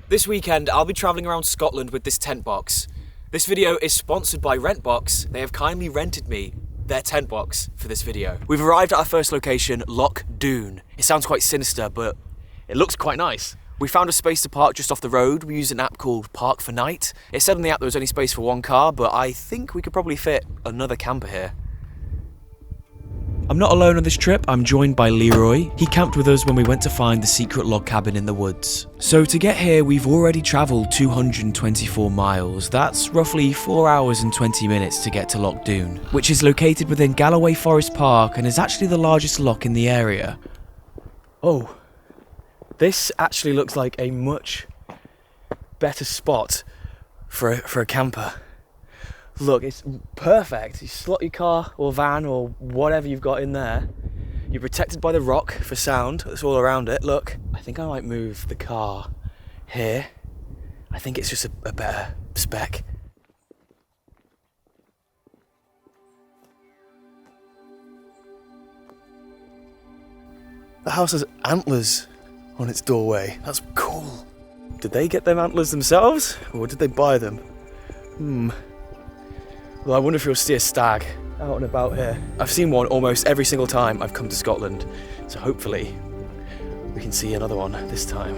This weekend, I'll be travelling around Scotland with this tent box. This video is sponsored by RentBox. They have kindly rented me their tent box for this video. We've arrived at our first location, Loch Doon. It sounds quite sinister, but it looks quite nice. We found a space to park just off the road. We used an app called Park for Night. It said on the app there was only space for one car, but I think we could probably fit another camper here. I'm not alone on this trip, I'm joined by Leroy. He camped with us when we went to find the secret log cabin in the woods. So to get here, we've already travelled 224 miles. That's roughly 4 hours and 20 minutes to get to Loch Doon, which is located within Galloway Forest Park and is actually the largest loch in the area. Oh, this actually looks like a much better spot for a camper. Look, it's perfect. You slot your car or van or whatever you've got in there. You're protected by the rock for sound that's all around it. Look, I think I might move the car here. I think it's just a better spec. The house has antlers on its doorway. That's cool. Did they get them antlers themselves or did they buy them? Well, I wonder if you'll see a stag out and about here. I've seen one almost every single time I've come to Scotland, so hopefully we can see another one this time.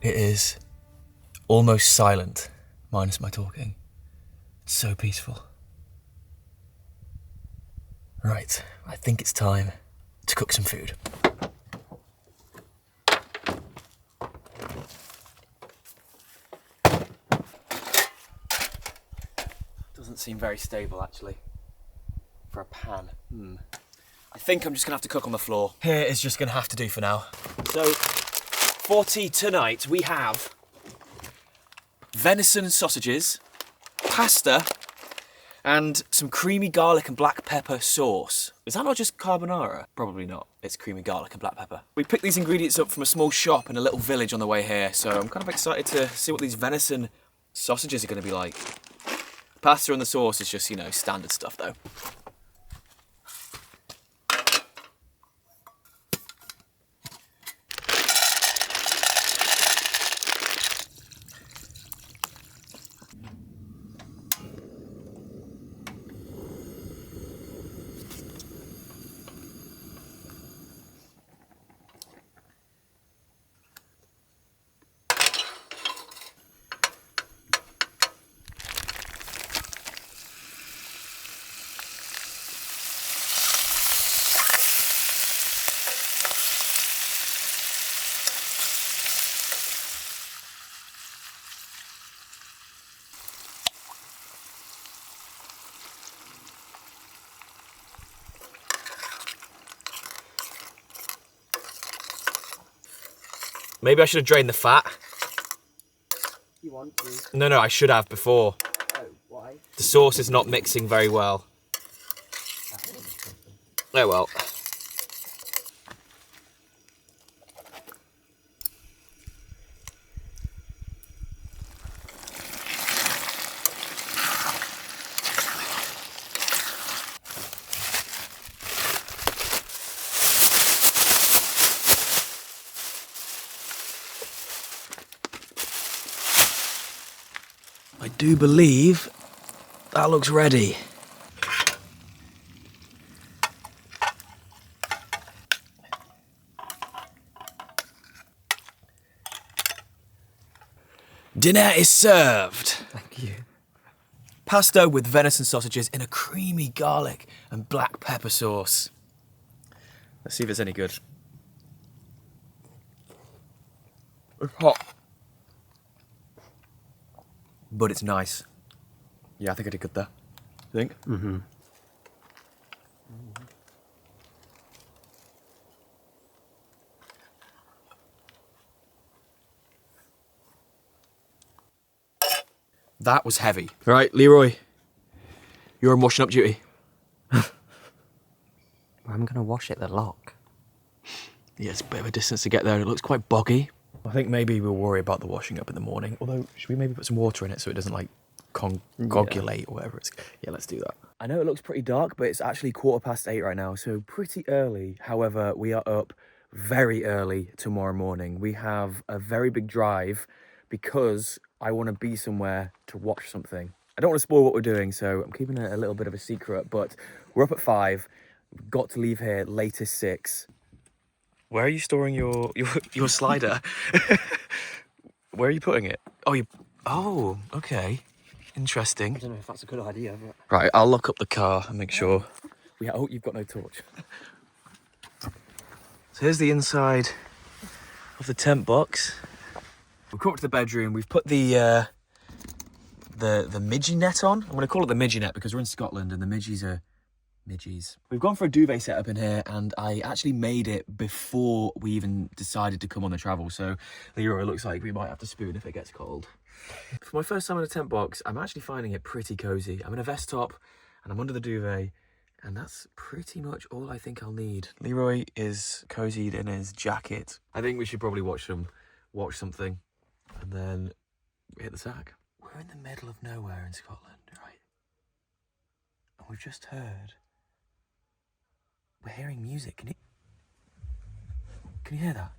It is almost silent, minus my talking. It's so peaceful. Right, I think it's time to cook some food. Doesn't seem very stable, actually, for a pan. I think I'm just gonna have to cook on the floor. Here is just gonna have to do for now. So, for tea tonight, we have venison sausages, pasta, and some creamy garlic and black pepper sauce. Is that not just carbonara? Probably not. It's creamy garlic and black pepper. We picked these ingredients up from a small shop in a little village on the way here, so I'm kind of excited to see what these venison sausages are going to be like. Pasta and the sauce is just, you know, standard stuff though. Maybe I should have drained the fat. You want to? No, I should have before. Oh, why? The sauce is not mixing very well. Oh well. I do believe that looks ready. Dinner is served. Thank you. Pasta with venison sausages in a creamy garlic and black pepper sauce. Let's see if it's any good. It's hot. But it's nice. Yeah, I think I did good there. You think? Mm-hmm. That was heavy. Right, Leroy, you're on washing up duty. I'm gonna wash it the lock. Yeah, it's a bit of a distance to get there and it looks quite boggy. I think maybe we'll worry about the washing up in the morning. Although, should we maybe put some water in it so it doesn't like coagulate or whatever it's... Yeah, let's do that. I know it looks pretty dark, but it's actually 8:15 right now, so pretty early. However, we are up very early tomorrow morning. We have a very big drive because I want to be somewhere to watch something. I don't want to spoil what we're doing, so I'm keeping it a little bit of a secret, but we're up at 5. We've got to leave here latest 6. Where are you storing your slider? Where are you putting it? Oh, okay. Interesting. I don't know if that's a good idea, but... Right, I'll lock up the car and make sure. Oh, you've got no torch. So here's the inside of the tent box. We've come up to the bedroom. We've put the midgie net on. I'm going to call it the midgie net because we're in Scotland and the midgies are midgies. We've gone for a duvet setup in here and I actually made it before we even decided to come on the travel. So Leroy, it looks like we might have to spoon if it gets cold. For my first time in a tent box, I'm actually finding it pretty cozy. I'm in a vest top and I'm under the duvet and that's pretty much all I think I'll need. Leroy is cozied in his jacket. I think we should probably watch something and then hit the sack. We're in the middle of nowhere in Scotland, right? And we've just heard... We're hearing music. Can you hear that?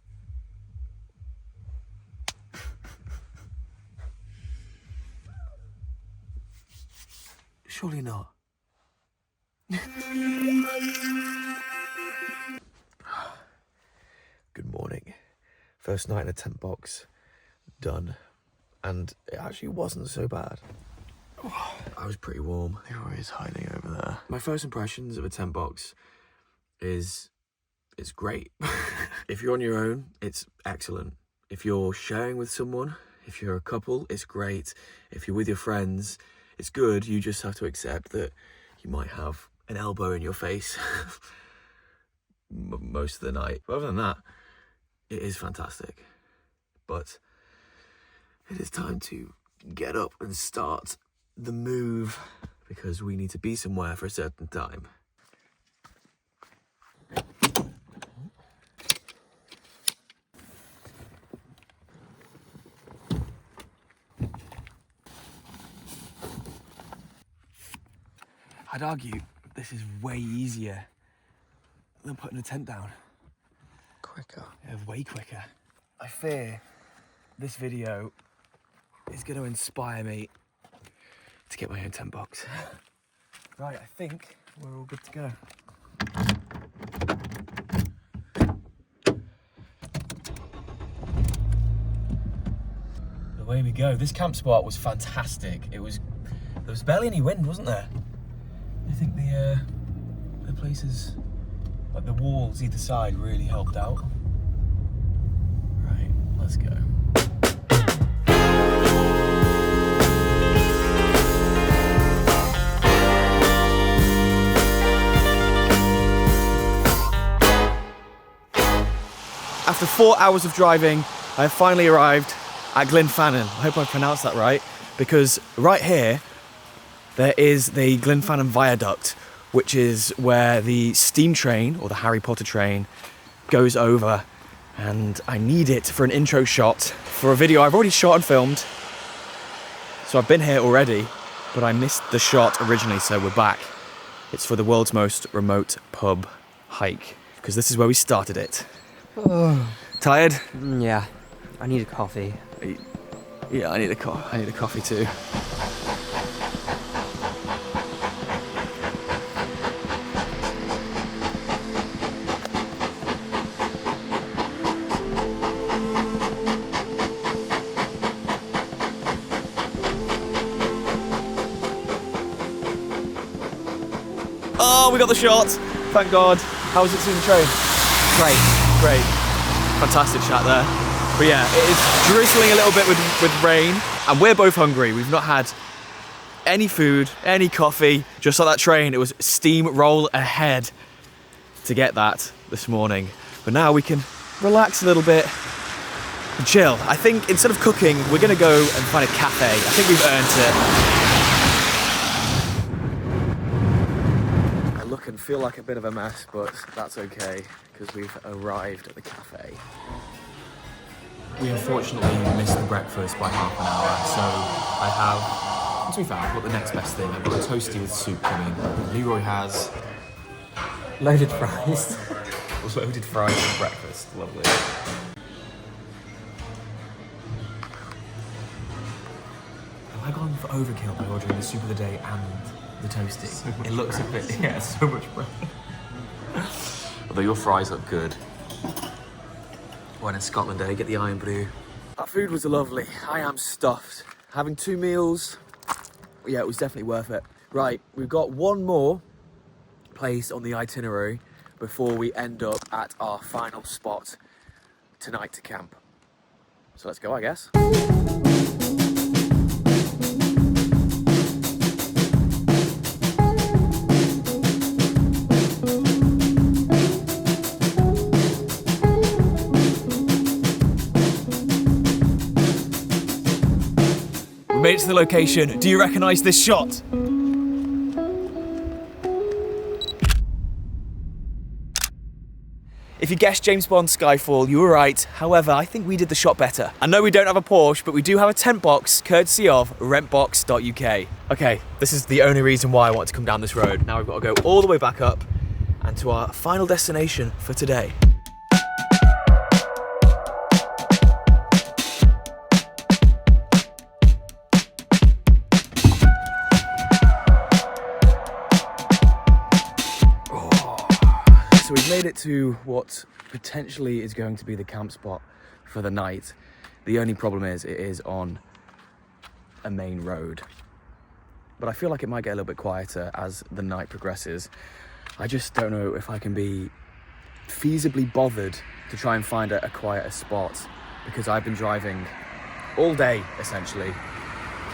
Surely not. Good morning. First night in a tent box. Done. And it actually wasn't so bad. I was pretty warm. Leroy is hiding over there. My first impressions of a tent box is it's great. If you're on your own, it's excellent. If you're sharing with someone, if you're a couple, it's great. If you're with your friends, it's good. You just have to accept that you might have an elbow in your face most of the night. But other than that, it is fantastic. But it is time to get up and start the move because we need to be somewhere for a certain time. I'd argue this is way easier than putting a tent down. Quicker. Yeah, way quicker. I fear this video is going to inspire me to get my own tent box. Right, I think we're all good to go. Away we go. This camp spot was fantastic. There was barely any wind, wasn't there? I think the places, like the walls either side, really helped out. Right, let's go. After 4 hours of driving, I have finally arrived at Glenfinnan. I hope I pronounced that right, because right here, there is the Glenfinnan Viaduct, which is where the steam train, or the Harry Potter train, goes over. And I need it for an intro shot for a video I've already shot and filmed. So I've been here already, but I missed the shot originally, so we're back. It's for the world's most remote pub hike, because this is where we started it. Oh. Tired? Yeah, I need a coffee. Yeah, I need a coffee too. Oh, we got the shot. Thank God. How was it seeing the train? Great. Fantastic shot there. But yeah, it is drizzling a little bit with rain, and we're both hungry. We've not had any food, any coffee. Just like that train, it was steamroll ahead to get that this morning. But now we can relax a little bit and chill. I think instead of cooking, we're gonna go and find a cafe. I think we've earned it. And feel like a bit of a mess, but that's okay because we've arrived at the cafe. We unfortunately missed the breakfast by half an hour, so I have, to be fair, I've got the next best thing. I've got a toasty with soup coming. Leroy has Loaded fries. loaded fries for breakfast. Lovely. Have I gone for overkill by ordering the soup of the day and the toasty? It looks a bit, yeah, so much bread. Although your fries look good. When in Scotland, get the iron blue. That food was lovely. I am stuffed. Having 2 meals, yeah, it was definitely worth it. Right, we've got one more place on the itinerary before we end up at our final spot tonight to camp. So let's go, I guess. We made it to the location. Do you recognise this shot? If you guessed James Bond Skyfall, you were right. However, I think we did the shot better. I know we don't have a Porsche, but we do have a tent box, courtesy of RentBox.uk. Okay, this is the only reason why I want to come down this road. Now we've got to go all the way back up and to our final destination for today. So we've made it to what potentially is going to be the camp spot for the night. The only problem is it is on a main road. But I feel like it might get a little bit quieter as the night progresses. I just don't know if I can be feasibly bothered to try and find a quieter spot because I've been driving all day essentially.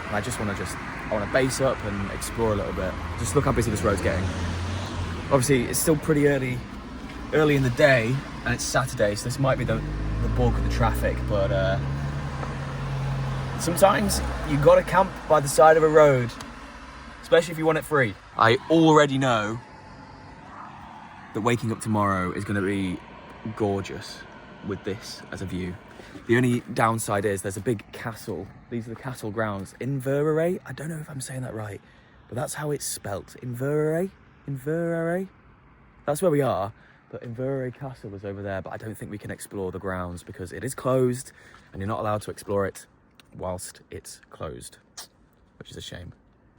And I just want to base up and explore a little bit. Just look how busy this road's getting. Obviously it's still pretty early in the day and it's Saturday, so this might be the bulk of the traffic, but sometimes you gotta camp by the side of a road, especially if you want it free. I already know that waking up tomorrow is gonna be gorgeous with this as a view. The only downside is there's a big castle. These are the castle grounds. Inveraray? I don't know if I'm saying that right, but that's how it's spelt. Inveraray? That's where we are. But Inveraray Castle is over there, but I don't think we can explore the grounds because it is closed and you're not allowed to explore it whilst it's closed, which is a shame.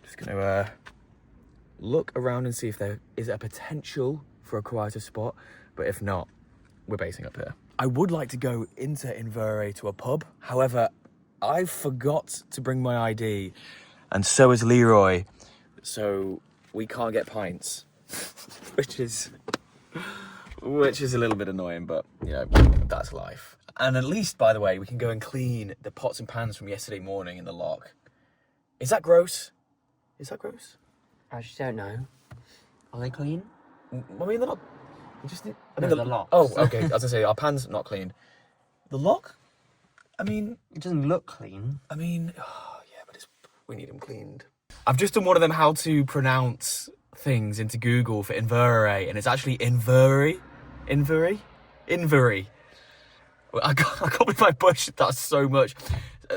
Just gonna look around and see if there is a potential for a quieter spot, but if not, we're basing up here. I would like to go into Inveraray to a pub. However, I forgot to bring my ID and so has Leroy. So we can't get pints, which is a little bit annoying, but you know, that's life. And at least, by the way, we can go and clean the pots and pans from yesterday morning in the loch. Is that gross? I just don't know. Are they clean? I mean, they're not. We just need. The loch. Oh, okay. As I say, our pan's not clean. The loch? I mean, It doesn't look clean. yeah, but we need them cleaned. I've just done one of them how to pronounce things into Google for Inveraray, and it's actually Inveraray. I got with my bush that so much.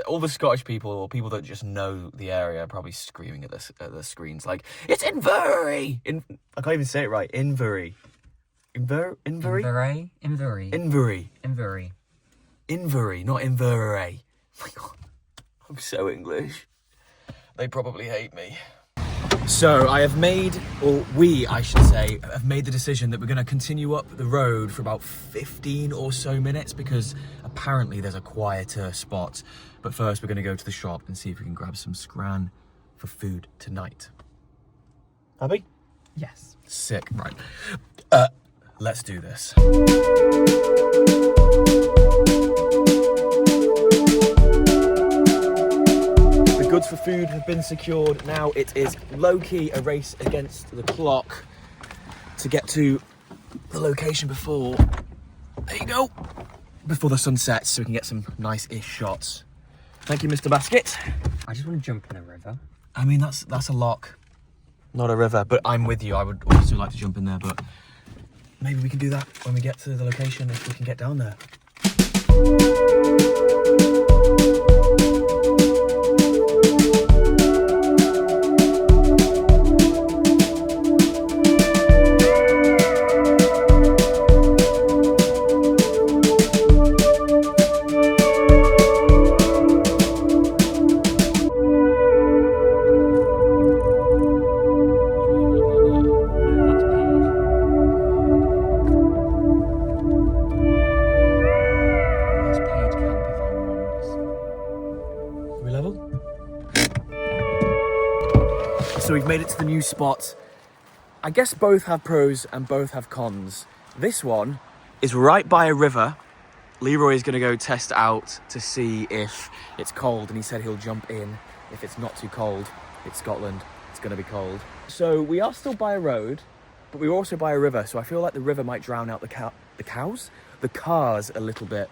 All the Scottish people or people that just know the area are probably screaming at the screens like, it's Inveraray! I can't even say it right. Inveraray. Inveraray? Inveraray, not Inveraray. Oh my God. I'm so English. They probably hate me. So I have made, or we, I should say, have made the decision that we're going to continue up the road for about 15 or so minutes because apparently there's a quieter spot. But first we're going to go to the shop and see if we can grab some scran for food tonight. Happy? Yes. Sick. Right. Let's do this. The goods for food have been secured. Now it is low-key a race against the clock to get to the location before, there you go, before the sun sets so we can get some nice-ish shots. Thank you, Mr. Basket. I just want to jump in a river. I mean, that's a loch, not a river, but I'm with you. I would also like to jump in there, but maybe we can do that when we get to the location if we can get down there. So we've made it to the new spot. I guess both have pros and both have cons. This one is right by a river. Leroy is going to go test out to see if it's cold, and he said he'll jump in if it's not too cold. It's Scotland, it's going to be cold. So we are still by a road, but we're also by a river, so I feel like the river might drown out the cars a little bit.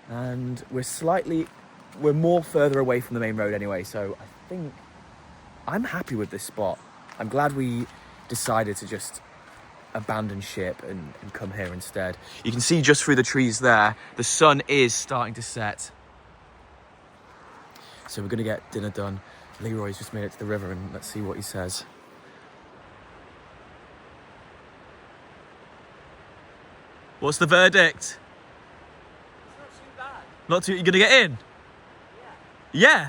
And we're more further away from the main road anyway, so I think I'm happy with this spot. I'm glad we decided to just abandon ship and come here instead. You can see just through the trees there, the sun is starting to set. So we're gonna get dinner done. Leroy's just made it to the river and let's see what he says. What's the verdict? It's not too bad. Not too, you gonna get in? Yeah. Yeah?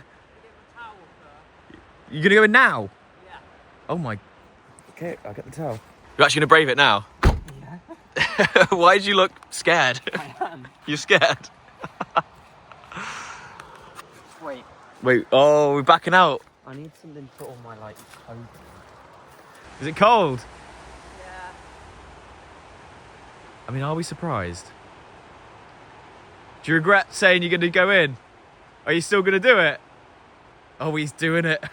You're gonna go in now? Yeah. Oh my. Okay, I'll get the towel. You're actually gonna brave it now? Yeah. Why did you look scared? I am. You're scared? Wait. Wait, oh, we're backing out. I need something to put on my, like, coat. Is it cold? Yeah. I mean, are we surprised? Do you regret saying you're gonna go in? Are you still gonna do it? Oh, he's doing it.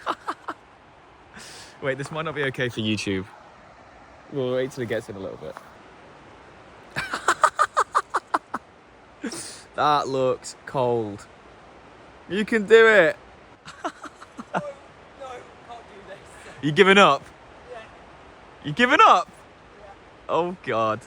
Wait, this might not be okay for YouTube. We'll wait till he gets in a little bit. That looks cold. You can do it. No, can't do this. You giving up? Yeah. You giving up? Yeah. Oh, God.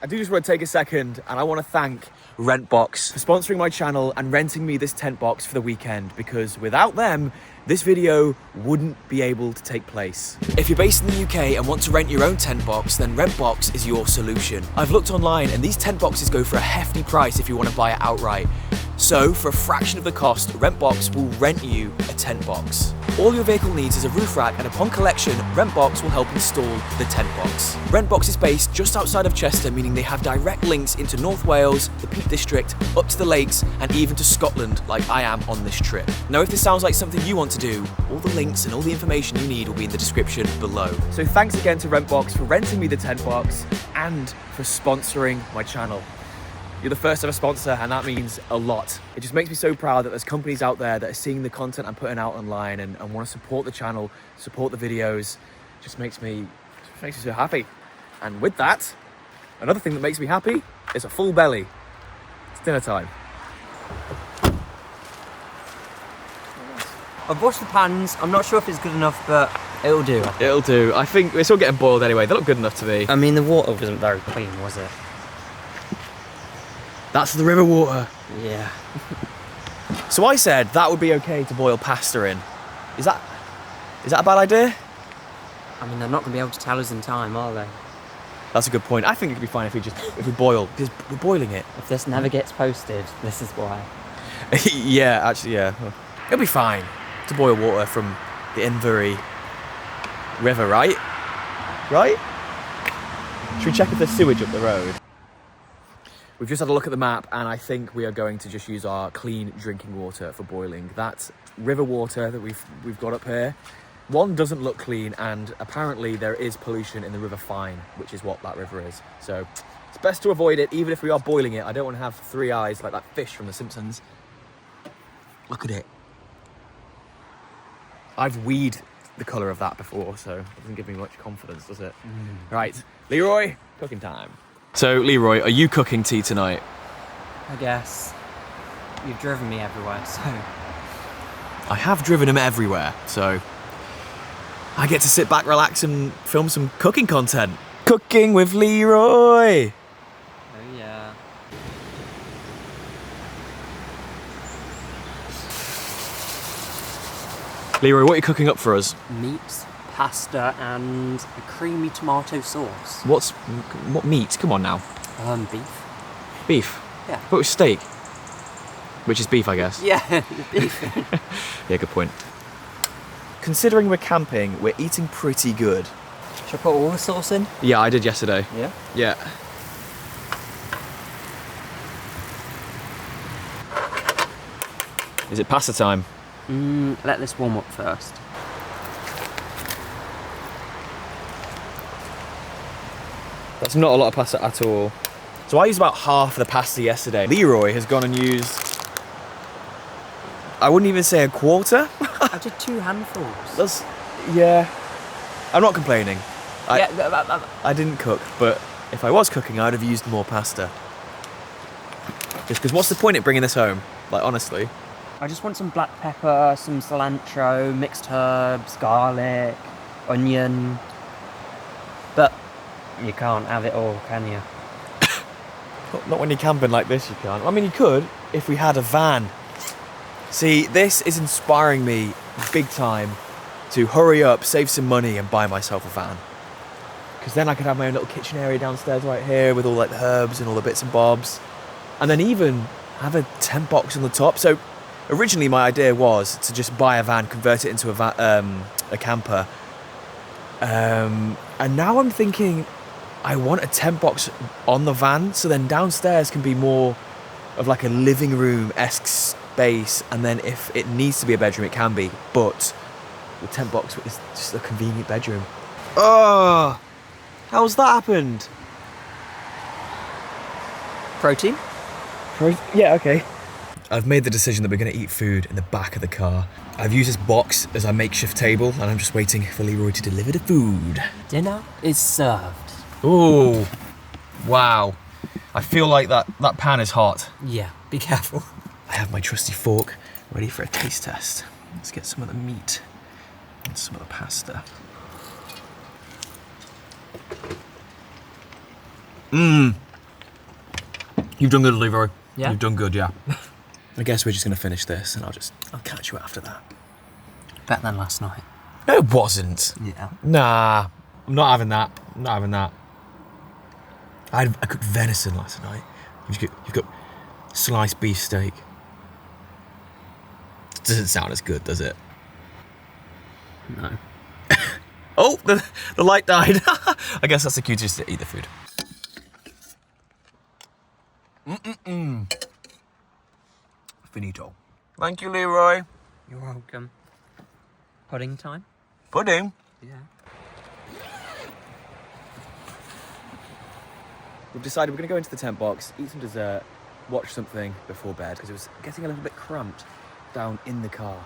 I do just want to take a second and I want to thank RentBox for sponsoring my channel and renting me this tent box for the weekend, because without them, this video wouldn't be able to take place. If you're based in the UK and want to rent your own tent box, then RentBox is your solution. I've looked online and these tent boxes go for a hefty price if you want to buy it outright. So, for a fraction of the cost, RentBox will rent you a tent box. All your vehicle needs is a roof rack, and upon collection, RentBox will help install the tent box. RentBox is based just outside of Chester, meaning they have direct links into North Wales, the Peak District, up to the lakes, and even to Scotland, like I am on this trip. Now, if this sounds like something you want to do, all the links and all the information you need will be in the description below. So thanks again to RentBox for renting me the tent box and for sponsoring my channel. You're the first ever sponsor, and that means a lot. It just makes me so proud that there's companies out there that are seeing the content I'm putting out online and want to support the channel, support the videos. It just makes me so happy. And with that, another thing that makes me happy is a full belly. It's dinner time. I've washed the pans. I'm not sure if it's good enough, but it'll do. It'll do. I think it's all getting boiled anyway. They look good enough to me. I mean, the water wasn't very clean, was it? That's the river water. Yeah. So I said that would be okay to boil pasta in. Is that a bad idea? I mean, they're not going to be able to tell us in time, are they? That's a good point. I think it could be fine if we boil, because we're boiling it. If this never gets posted, this is why. Yeah, actually, yeah. It'll be fine to boil water from the Inveraray river, right? Right? Should we check if there's sewage up the road? We've just had a look at the map, and I think we are going to just use our clean drinking water for boiling. That river water that we've got up here, one, doesn't look clean, and apparently there is pollution in the River Fine, which is what that river is. So it's best to avoid it, even if we are boiling it. I don't want to have 3 eyes like that fish from The Simpsons. Look at it. I've weed the colour of that before, so it doesn't give me much confidence, does it? Right, Leroy, cooking time. So, Leroy, are you cooking tea tonight? I guess. You've driven me everywhere, so... I have driven him everywhere, so... I get to sit back, relax, and film some cooking content. Cooking with Leroy! Oh, yeah. Leroy, what are you cooking up for us? Meat, pasta, and a creamy tomato sauce. What meat? Come on now. Beef. Beef? Yeah. But with steak? Which is beef, I guess. Yeah, beef. Yeah, good point. Considering we're camping, we're eating pretty good. Should I put all the sauce in? Yeah, I did yesterday. Yeah? Yeah. Is it pasta time? Let this warm up first. That's not a lot of pasta at all. So I used about half the pasta yesterday. Leroy has gone and used, I wouldn't even say a quarter. I did 2 handfuls. That's, yeah. I'm not complaining. Yeah, I didn't cook, but if I was cooking, I'd have used more pasta. Just because what's the point in bringing this home? Like, honestly. I just want some black pepper, some cilantro, mixed herbs, garlic, onion. But you can't have it all, can you? Not when you're camping like this, you can't. I mean, you could if we had a van. See, this is inspiring me big time to hurry up, save some money, and buy myself a van. Because then I could have my own little kitchen area downstairs right here with all like the herbs and all the bits and bobs. And then even have a tent box on the top. So originally my idea was to just buy a van, convert it into a camper. And now I'm thinking I want a tent box on the van, so then downstairs can be more of like a living room-esque space, and then if it needs to be a bedroom, it can be, but the tent box is just a convenient bedroom. Oh, how's that happened? Protein? Yeah, okay. I've made the decision that we're going to eat food in the back of the car. I've used this box as our makeshift table, and I'm just waiting for Leroy to deliver the food. Dinner is served. Oh, wow. I feel like that pan is hot. Yeah, be careful. I have my trusty fork ready for a taste test. Let's get some of the meat and some of the pasta. You've done good, Leroy. Yeah? You've done good, yeah. I guess we're just going to finish this, and I'll catch you after that. Better than last night. No, it wasn't. Yeah. Nah, I'm not having that. I'm not having that. I cooked venison last night. You've got sliced beef steak. Doesn't sound as good, does it? No. Oh, the light died. I guess that's the cutest to eat the food. Finito. Thank you, Leroy. You're welcome. Pudding time? Pudding? Yeah. We've decided we're going to go into the tent box, eat some dessert, watch something before bed, because it was getting a little bit cramped down in the car.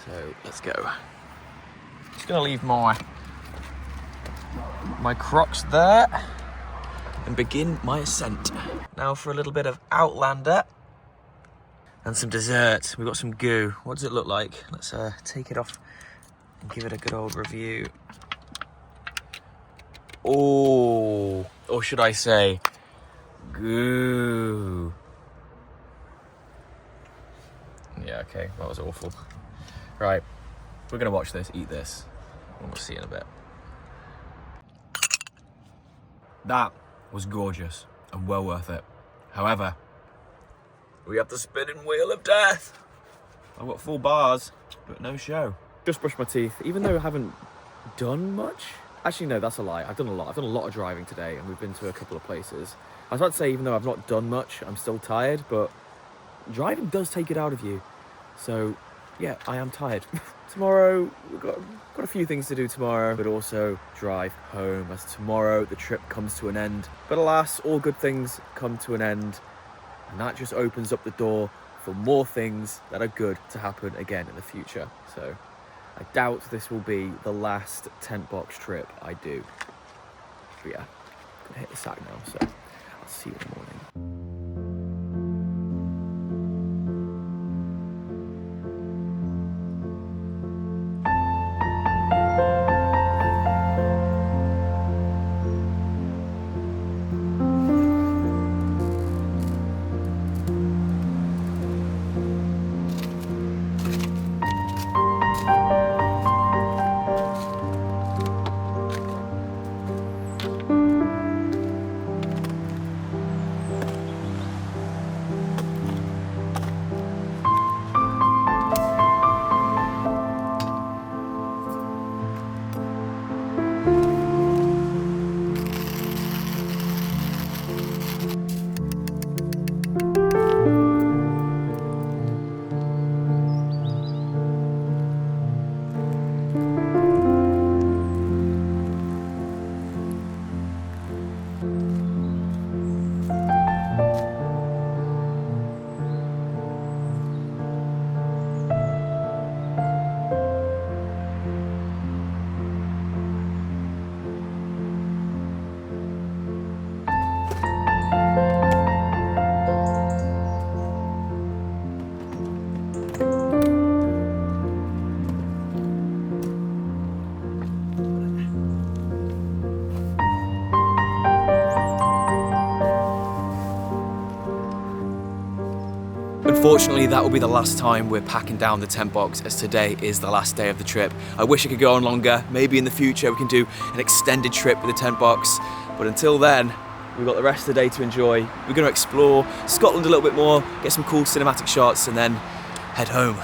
So, let's go. Just going to leave my Crocs there and begin my ascent. Now for a little bit of Outlander and some dessert. We've got some goo. What does it look like? Let's take it off and give it a good old review. Oh, or should I say, goo. Yeah, okay, that was awful. Right, we're gonna watch this, eat this, and we'll see in a bit. That was gorgeous and well worth it. However, we have the spinning wheel of death. I've got full bars, but no show. Just brushed my teeth, even though I haven't done much. Actually, no, that's a lie. I've done a lot. I've done a lot of driving today, and we've been to a couple of places. I was about to say, even though I've not done much, I'm still tired, but driving does take it out of you. So, yeah, I am tired. Tomorrow, we've got a few things to do tomorrow, but also drive home, as tomorrow the trip comes to an end. But alas, all good things come to an end, and that just opens up the door for more things that are good to happen again in the future. So I doubt this will be the last tent box trip I do. But yeah, I'm gonna hit the sack now, so I'll see you in the morning. Unfortunately, that will be the last time we're packing down the tent box, as today is the last day of the trip. I wish I could go on longer. Maybe in the future we can do an extended trip with the tent box. But until then, we've got the rest of the day to enjoy. We're going to explore Scotland a little bit more, get some cool cinematic shots, and then head home.